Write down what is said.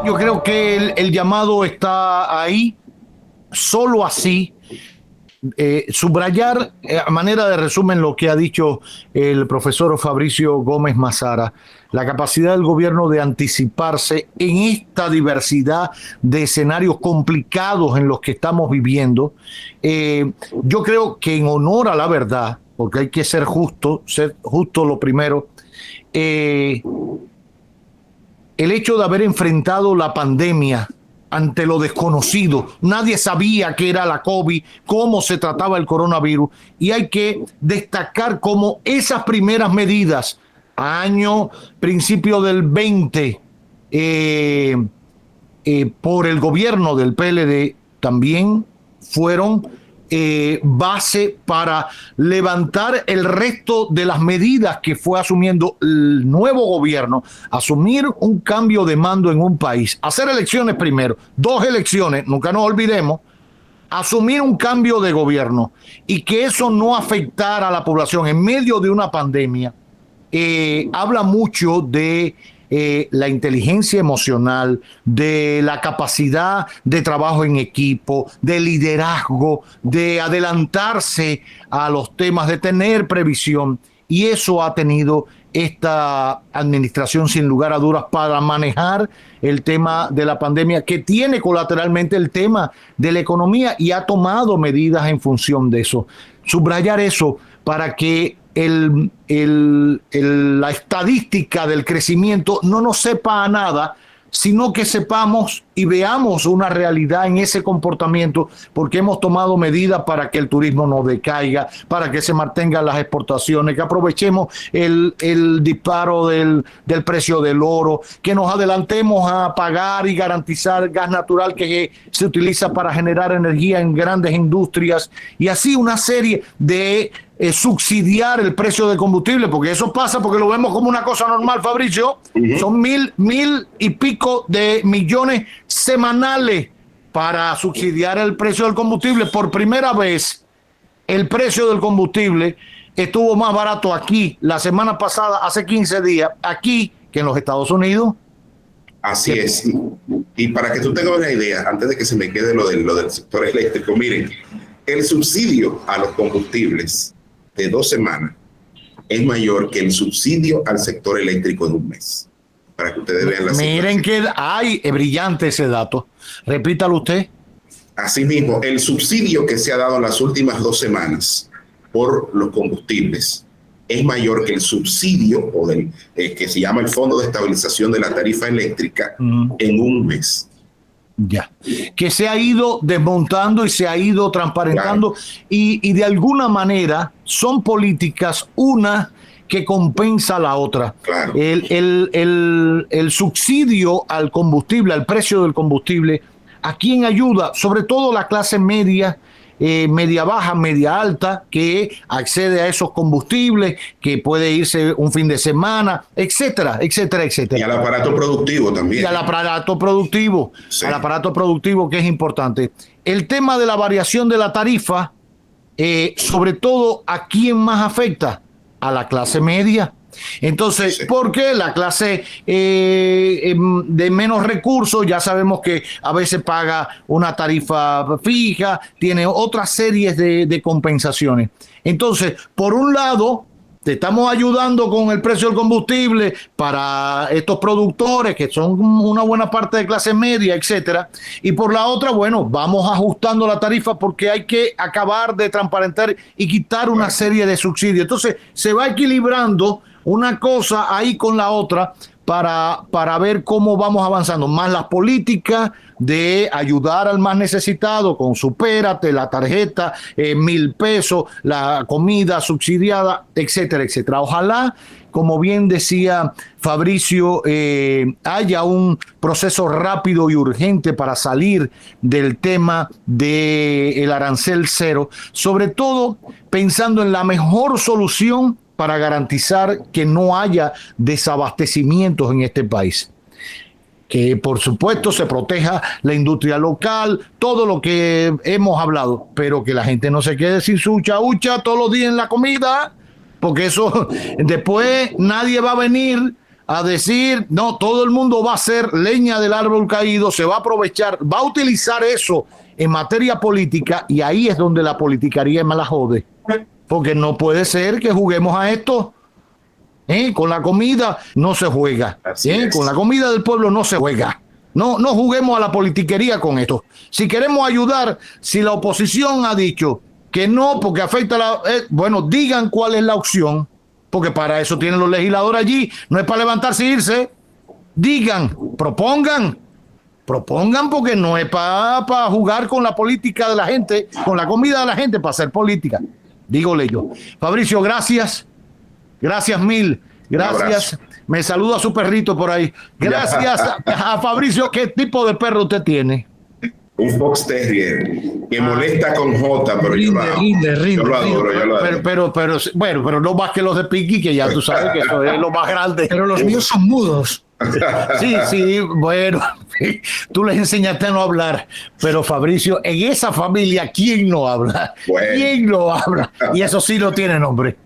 Yo creo que el llamado está ahí, solo así. Subrayar a manera de resumen lo que ha dicho el profesor Fabricio Gómez Mazara, la capacidad del gobierno de anticiparse en esta diversidad de escenarios complicados en los que estamos viviendo. Yo creo que en honor a la verdad, porque hay que ser justo lo primero, el hecho de haber enfrentado la pandemia ante lo desconocido. Nadie sabía qué era la COVID, cómo se trataba el coronavirus, y hay que destacar cómo esas primeras medidas, principio del 20, por el gobierno del PLD, también fueron base para levantar el resto de las medidas que fue asumiendo el nuevo gobierno, asumir un cambio de mando en un país, hacer elecciones primero, 2 elecciones, nunca nos olvidemos, asumir un cambio de gobierno y que eso no afectara a la población en medio de una pandemia. Habla mucho de la inteligencia emocional, de la capacidad de trabajo en equipo, de liderazgo, de adelantarse a los temas, de tener previsión. Y eso ha tenido esta administración sin lugar a dudas para manejar el tema de la pandemia, que tiene colateralmente el tema de la economía, y ha tomado medidas en función de eso. Subrayar eso para que la estadística del crecimiento no nos sepa a nada, sino que sepamos y veamos una realidad en ese comportamiento, porque hemos tomado medidas para que el turismo no decaiga, para que se mantengan las exportaciones, que aprovechemos el disparo del precio del oro, que nos adelantemos a pagar y garantizar gas natural que se utiliza para generar energía en grandes industrias, y así una serie de subsidiar el precio del combustible, porque eso pasa porque lo vemos como una cosa normal, Fabricio. Son mil y pico de millones semanales para subsidiar el precio del combustible. Por primera vez, el precio del combustible estuvo más barato aquí la semana pasada, hace 15 días, aquí que en los Estados Unidos. Así es. Y para que tú tengas una idea, antes de que se me quede lo del sector eléctrico, miren, el subsidio a los combustibles de 2 semanas es mayor que el subsidio al sector eléctrico en un mes. Para que ustedes vean la situación. Miren que es brillante ese dato. Repítalo usted. Asimismo, el subsidio que se ha dado en las últimas 2 semanas por los combustibles es mayor que el subsidio que se llama el Fondo de Estabilización de la Tarifa Eléctrica en un mes. Ya, que se ha ido desmontando y se ha ido transparentando, claro. y de alguna manera son políticas una que compensa a la otra. Claro. El subsidio al combustible, al precio del combustible, ¿a quién ayuda? Sobre todo la clase media, media baja, media alta, que accede a esos combustibles, que puede irse un fin de semana, etcétera, etcétera, etcétera. Y al aparato productivo también. Y al aparato productivo, sí. Al aparato productivo, que es importante. El tema de la variación de la tarifa, sobre todo, ¿a quién más afecta? A la clase media. Entonces, sí. ¿Por qué la clase de menos recursos? Ya sabemos que a veces paga una tarifa fija, tiene otras series de compensaciones. Entonces, por un lado, te estamos ayudando con el precio del combustible para estos productores que son una buena parte de clase media, etcétera. Y por la otra, bueno, vamos ajustando la tarifa porque hay que acabar de transparentar y quitar una serie de subsidios. Entonces, se va equilibrando una cosa ahí con la otra para ver cómo vamos avanzando. Más las políticas de ayudar al más necesitado con Supérate, la tarjeta, 1,000 pesos, la comida subsidiada, etcétera, etcétera. Ojalá, como bien decía Fabricio, haya un proceso rápido y urgente para salir del tema del arancel cero, sobre todo pensando en la mejor solución para garantizar que no haya desabastecimientos en este país. Que por supuesto se proteja la industria local, todo lo que hemos hablado, pero que la gente no se quede sin su chaucha todos los días en la comida, porque eso después nadie va a venir a decir, no, todo el mundo va a ser leña del árbol caído, se va a aprovechar, va a utilizar eso en materia política, y ahí es donde la politicaría me la jode. Porque no puede ser que juguemos a esto. Con la comida no se juega. Con la comida del pueblo no se juega. No juguemos a la politiquería con esto. Si queremos ayudar, si la oposición ha dicho que no, porque afecta a la... bueno, digan cuál es la opción, porque para eso tienen los legisladores allí. No es para levantarse e irse. Digan, propongan, porque no es para jugar con la política de la gente, con la comida de la gente, para hacer política. Dígole yo. Fabricio, gracias. Gracias mil. Gracias. Me saluda a su perrito por ahí. Gracias a Fabricio. ¿Qué tipo de perro usted tiene? Un Fox Terrier que molesta con J, pero yo lo adoro. Pero no más que los de Pinky, que ya tú sabes que eso es lo más grande. Pero los míos son mudos. Sí, bueno, tú les enseñaste a no hablar, pero Fabricio, en esa familia, ¿quién no habla? Bueno. ¿Quién no habla? Y eso sí no tiene nombre.